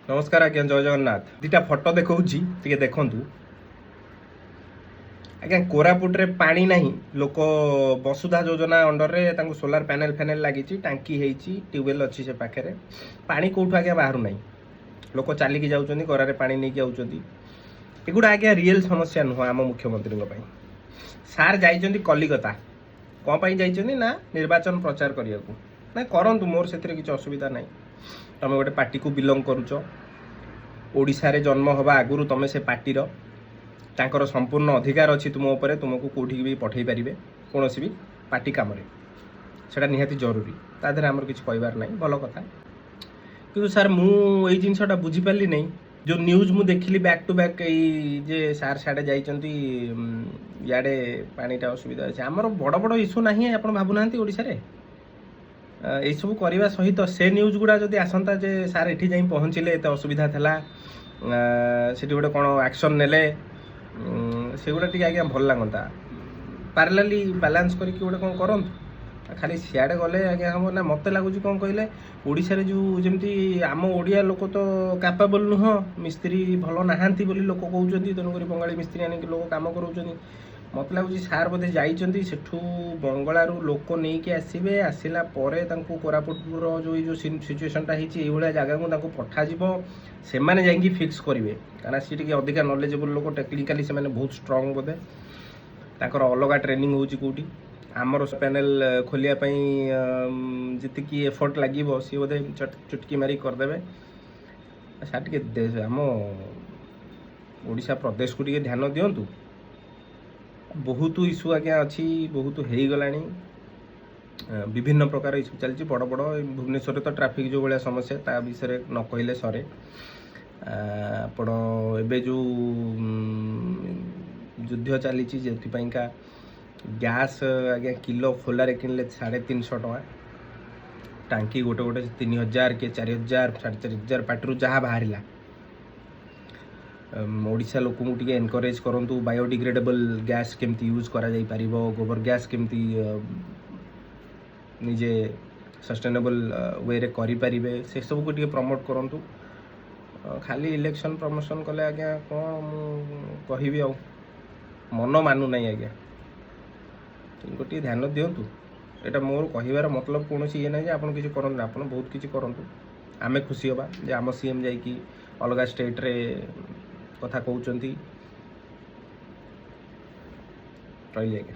नमस्कार आज्ञा जय जगन्नाथ दीटा फोटो देखा देखु आज्ञा कोरापुटे पानी ना लोक वसुधा योजना अंडर रे सोलार पैनल फैनल लगी टांकी ट्यूबवेल अच्छी से पाखे पानी कौटू आज्ञा बाहर ना लोक चलिकी जाऊँ गरारे पानी नहीं जागुड़ा आज्ञा रियल समस्या नुह आम मुख्यमंत्री सार जाइए कलिकता कौन पाई जाइए ना निर्वाचन प्रचार करने को ना करंतु मोर से किसी असुविधा ना तुम गोटे पार्टी को बिलंग करुच ओडिशा रे जन्म हवा आगुरु तुम से पार्टीर तांकर संपूर्ण अधिकार अच्छी तुम उपर तुमको कौटी भी पठे पारे कौन भी पार्टी कम से निहाती जरूरी तादर आमर किसी कहबार ना भल कथा कि सार मुझे जिनसा बुझीपारि नहीं जो न्यूज मु देखिली बैक टू बैक जे सार साड़े जाइए इे पानीटा असुविधा अच्छे आमर बड़ बड़ इश्यू ना आप भावुना ओडिशा रे यही सब करने सहित से न्यूज गुड़ा जब आसंता जे सार एठी जाई पहुँचले एत असुविधा था से गोटे कौन एक्शन नेले सेगुड़ा टी आज्ञा भल लगता पार्लाली बालांस करके गोटे कौन करूँ खाली सियाड़े गले आज्ञा हम ना मत लगुच कौन कहले ओडिशा रे जो जमती आम ओडिया लोक तो कैपेबल नुह मिस्त्री भल नहांती बोली लोक कहते तेणुक बंगाली मिस्त्री आनिक लोक काम करों मत लगुच सार बोधे जाइए सेठू बंगलारू लोक नहीं आसवे आसला कोरापुटर जो सिचुएसनटा होई जगह को पठाଯିब से मैंने फिक्स करेंगे कहीं सी टे अधिका नॉलेजेबल लोक टेक्निकाली से बहुत स्ट्रंग बोधे ताकर अलग ट्रेनिंग होची कोठी आमर पैनल खोलियापाई जी एफर्ट लगे सी बोधे चुटकी मारी करदे सार टे आम ओडिशा प्रदेश को टे ध्यान दिंतु बहुत इश्यू आज्ञा अच्छी बहुत हो गला विभिन्न प्रकार इश्यू चलती बड़ बड़ भुवनेश्वर तो ट्रैफिक जो भाया समस्या ता विषय न कहले सरे आपण एबे जो युद्ध चली का गैस आज्ञा किलो खोलारे किनले 350 टका टांकी गोटे गोटे 3000 के 4000 4500 पार्टी जहाँ बाहर ओडिशा लोक टे एनकरेज करूँ बायोडिग्रेडेबल गैस केमती यूज करा जाई परिबो गोबर गैस केमती निजे सस्टेनेबल वे रे करि परिबे से सब को टे प्रमोट करूँ खाली इलेक्शन प्रमोशन कले आज्ञा कौन कहबी आ मन मानु ना आज्ञा टे ध्यान दिंतु यहाँ मोर कहबार मतलब कौन ये ना आप किसी करूँ आप बहुत किसी करूँ आमे खुशी हवा जे आम सीएम जाकि अलग स्टेट रे कथा कहते रही आज्ञा।